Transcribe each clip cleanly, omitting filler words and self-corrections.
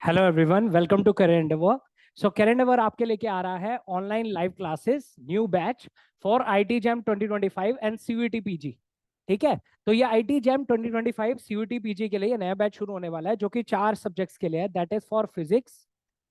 Hello everyone, welcome to career endeavour. So career endeavour आपके लेके आ रहा है online live classes new batch for IIT JAM 2025 and CUET PG. ठीक है, तो ये आईटी जैम 2025 सीयूईटी पीजी के लिए ये नया बैच शुरू होने वाला है, जो कि 4 सब्जेक्ट्स के लिए है। That is for physics,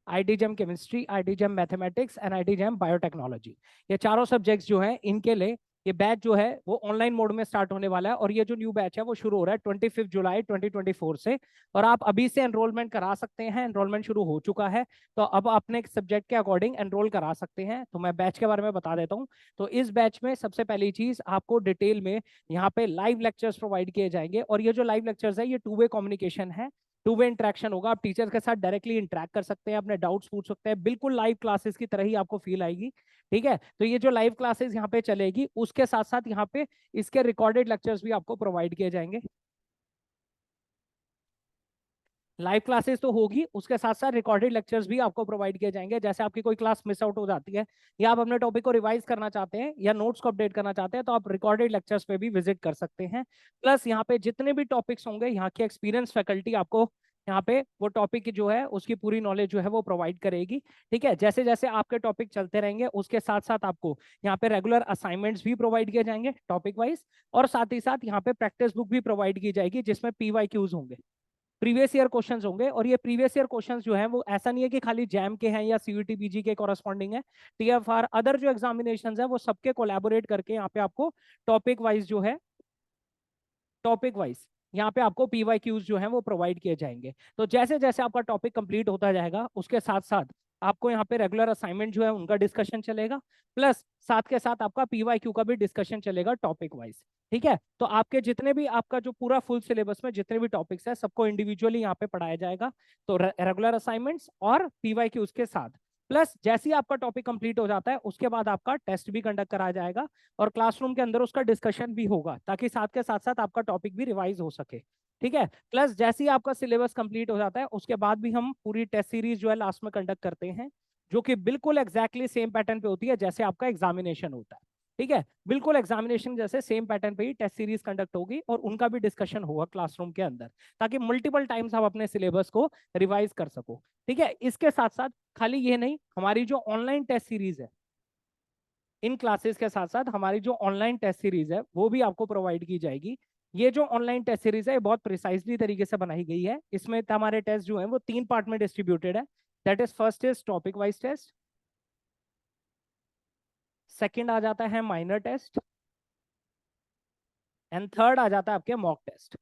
IT jam chemistry, IT jam mathematics and IT jam biotechnology. ये चारों सब्जेक्ट्स जो हैं इनके लिए ये बैच जो है वो ऑनलाइन मोड में स्टार्ट होने वाला है। और ये जो न्यू बैच है वो शुरू हो रहा है 25 जुलाई 2024 से। और आप अभी से एनरोलमेंट करा सकते हैं, एनरोलमेंट शुरू हो चुका है। तो अब अपने सब्जेक्ट के अकॉर्डिंग एनरोल करा सकते हैं। तो मैं बैच के बारे में बता देता हूँ। तो इस बैच में सबसे पहली चीज आपको डिटेल में यहाँ पे लाइव लेक्चर्स प्रोवाइड किए जाएंगे। और ये जो लाइव लेक्चर्स है ये टू वे कम्युनिकेशन है, टू वे इंटरेक्शन होगा। आप टीचर के साथ डायरेक्टली इंटरेक्ट कर सकते हैं, अपने डाउट्स पूछ सकते हैं, बिल्कुल लाइव क्लासेस की तरह ही आपको फील आएगी। ठीक है, तो ये जो लाइव क्लासेस यहाँ पे चलेगी उसके साथ साथ यहाँ पे इसके रिकॉर्डेड लेक्चर्स भी आपको प्रोवाइड किए जाएंगे। लाइव क्लासेस तो होगी, उसके साथ साथ रिकॉर्डेड लेक्चर्स भी आपको प्रोवाइड किए जाएंगे। जैसे आपकी कोई क्लास मिस आउट हो जाती है या आप अपने टॉपिक को रिवाइज करना चाहते हैं या नोट्स को अपडेट करना चाहते हैं, तो आप रिकॉर्डेड लेक्चर्स पे भी विजिट कर सकते हैं। प्लस यहाँ पे जितने भी टॉपिक्स होंगे, यहाँ की एक्सपीरियंस फैकल्टी आपको यहाँ पे वो टॉपिक जो है उसकी पूरी नॉलेज जो है वो प्रोवाइड करेगी। ठीक है, जैसे जैसे आपके टॉपिक चलते रहेंगे उसके साथ साथ आपको यहाँ पे रेगुलर असाइनमेंट्स भी प्रोवाइड किए जाएंगे टॉपिक वाइज। और साथ ही साथ यहाँ पे प्रैक्टिस बुक भी प्रोवाइड की जाएगी जिसमें पीवाईक्यूज होंगे, प्रीवियस ईयर क्वेश्चंस होंगे। और ये प्रीवियस ईयर क्वेश्चंस जो है वो ऐसा नहीं है कि खाली जैम के हैं या सीयूटी पीजी के कॉरस्पॉन्डिंग है। टीएफआर अदर जो एग्जामिनेशंस है वो सबके कोलैबोरेट करके यहाँ पे आपको टॉपिक वाइज जो है, टॉपिक वाइज यहाँ पे आपको पीवाईक्यूज जो है वो प्रोवाइड किए जाएंगे। तो जैसे जैसे आपका टॉपिक कंप्लीट होता जाएगा उसके साथ साथ आपको यहाँ पे रेगुलर असाइनमेंट जो है उनका डिस्कशन चलेगा। प्लस साथ के साथ आपका पीवाईक्यू का भी डिस्कशन चलेगा टॉपिक वाइज। ठीक है, तो आपके जितने भी आपका जो पूरा फुल सिलेबस में जितने भी टॉपिक्स है सबको इंडिविजुअली यहाँ पे पढ़ाया जाएगा। तो रेगुलर असाइनमेंट्स और पीवाईक्यूज के साथ प्लस जैसे ही आपका टॉपिक कंप्लीट हो जाता है उसके बाद आपका टेस्ट भी कंडक्ट कराया जाएगा और क्लासरूम के अंदर उसका डिस्कशन भी होगा, ताकि साथ के साथ साथ आपका टॉपिक भी रिवाइज हो सके। ठीक है, प्लस जैसे ही आपका सिलेबस कंप्लीट हो जाता है उसके बाद भी हम पूरी टेस्ट सीरीज जो है लास्ट में कंडक्ट करते हैं, जो कि बिल्कुल एग्जैक्टली सेम पैटर्न पे होती है जैसे आपका एग्जामिनेशन होता है। ठीक है, बिल्कुल एग्जामिनेशन जैसे सेम पैटर्न पे ही टेस्ट सीरीज कंडक्ट होगी और उनका भी डिस्कशन होगा क्लासरूम के अंदर, ताकि मल्टीपल टाइम्स आप अपने सिलेबस को रिवाइज कर सको। ठीक है, इसके साथ साथ खाली ये नहीं, हमारी जो ऑनलाइन टेस्ट सीरीज है, इन क्लासेस के साथ साथ हमारी जो ऑनलाइन टेस्ट सीरीज है वो भी आपको प्रोवाइड की जाएगी। ये जो ऑनलाइन टेस्ट सीरीज है बहुत प्रिसाइजली तरीके से बनाई गई है। इसमें हमारे टेस्ट जो है वो 3 पार्ट में डिस्ट्रीब्यूटेड है। That is first is topic wise test, second आ जाता है माइनर टेस्ट, एंड थर्ड आ जाता है आपके मॉक टेस्ट,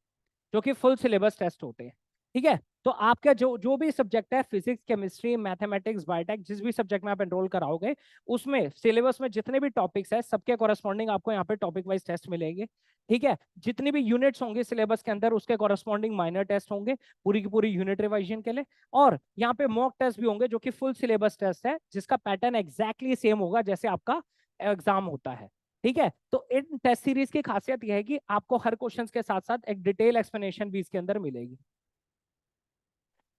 जो कि फुल सिलेबस टेस्ट होते हैं। ठीक है, तो आपका जो जो भी सब्जेक्ट है, फिजिक्स, केमिस्ट्री, मैथमेटिक्स, बायोटेक, जिस भी सब्जेक्ट में आप एनरोल कराओगे उसमें सिलेबस में जितने भी टॉपिक्स है सबके कॉरेस्पॉन्डिंग आपको यहाँ पे टॉपिक वाइज टेस्ट मिलेंगे। ठीक है, जितनी भी यूनिट्स होंगे सिलेबस के अंदर उसके कॉरेस्पॉन्डिंग माइनर टेस्ट होंगे पूरी की पूरी यूनिट रिवाइजन के लिए। और यहाँ पे मॉक टेस्ट भी होंगे जो कि फुल सिलेबस टेस्ट है, जिसका पैटर्न एग्जैक्टली सेम होगा जैसे आपका एग्जाम होता है। ठीक है, तो इन टेस्ट सीरीज की खासियत यह है कि आपको हर क्वेश्चन के साथ साथ एक डिटेल एक्सप्लेनेशन भी इसके अंदर मिलेगी।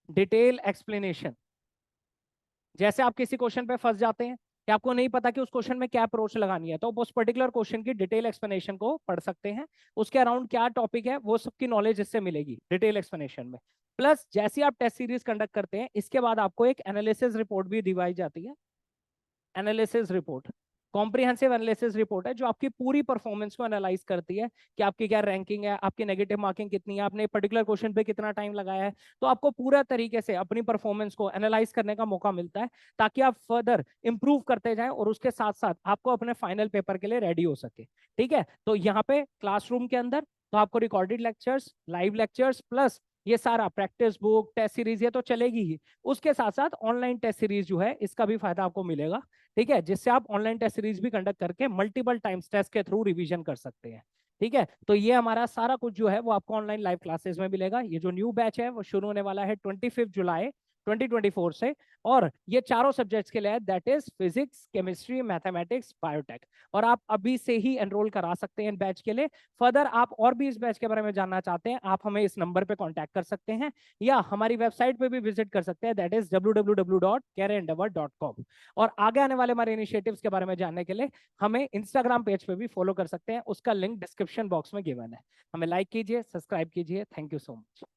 डिटेल एक्सप्लेनेशन, जैसे आप किसी क्वेश्चन पे फंस जाते हैं कि आपको नहीं पता कि उस क्वेश्चन में क्या अप्रोच लगानी है, तो उस पर्टिकुलर क्वेश्चन की डिटेल एक्सप्लेनेशन को पढ़ सकते हैं। उसके अराउंड क्या टॉपिक है वो सबकी नॉलेज इससे मिलेगी डिटेल एक्सप्लेनेशन में। प्लस जैसे आप टेस्ट सीरीज कंडक्ट करते हैं इसके बाद आपको एक एनालिसिस रिपोर्ट भी दिवाई जाती है। Analysis report, comprehensive analysis report है जो आपकी पूरी परफॉर्मेंस को एनालाइज करती है कि आपकी क्या रैंकिंग है, आपकी नेगेटिव मार्किंग कितनी है, आपने पर्टिकुलर क्वेश्चन पे कितना टाइम लगाया है। तो आपको पूरा तरीके से अपनी परफॉर्मेंस को एनालाइज करने का मौका मिलता है, ताकि आप फर्दर इंप्रूव करते जाएं और उसके साथ साथ आपको अपने फाइनल पेपर के लिए रेडी हो सके। ठीक है, तो यहाँ पे क्लासरूम के अंदर तो आपको recorded lectures, live lectures, plus ये सारा प्रैक्टिस बुक, टेस्ट सीरीज ये तो चलेगी ही, उसके साथ साथ ऑनलाइन टेस्ट सीरीज जो है इसका भी फायदा आपको मिलेगा। ठीक है, जिससे आप ऑनलाइन टेस्ट सीरीज भी कंडक्ट करके मल्टीपल टाइम्स टेस्ट के थ्रू रिवीजन कर सकते हैं। ठीक है, तो ये हमारा सारा कुछ जो है वो आपको ऑनलाइन लाइव क्लासेस में मिलेगा। ये जो न्यू बैच है वो शुरू होने वाला है 25 जुलाई 2024 से। और ये चारों सब्जेक्ट्स के लिए that is physics, chemistry, mathematics, biotech. और आप अभी से ही एनरोल करा सकते हैं बैच के लिए। फर्दर आप और भी इस बैच के बारे में जानना चाहते हैं, आप हमें इस नंबर पे कांटेक्ट कर सकते हैं या हमारी वेबसाइट पे भी विजिट कर सकते हैं, दैट इज www.careerendeavor.com। और आगे आने वाले हमारे इनिशिएटिव्स के बारे में जानने के लिए हमें इंस्टाग्राम पेज पे भी फॉलो कर सकते हैं, उसका लिंक डिस्क्रिप्शन बॉक्स में गिवन है। हमें लाइक कीजिए, सब्सक्राइब कीजिए। Thank you so much.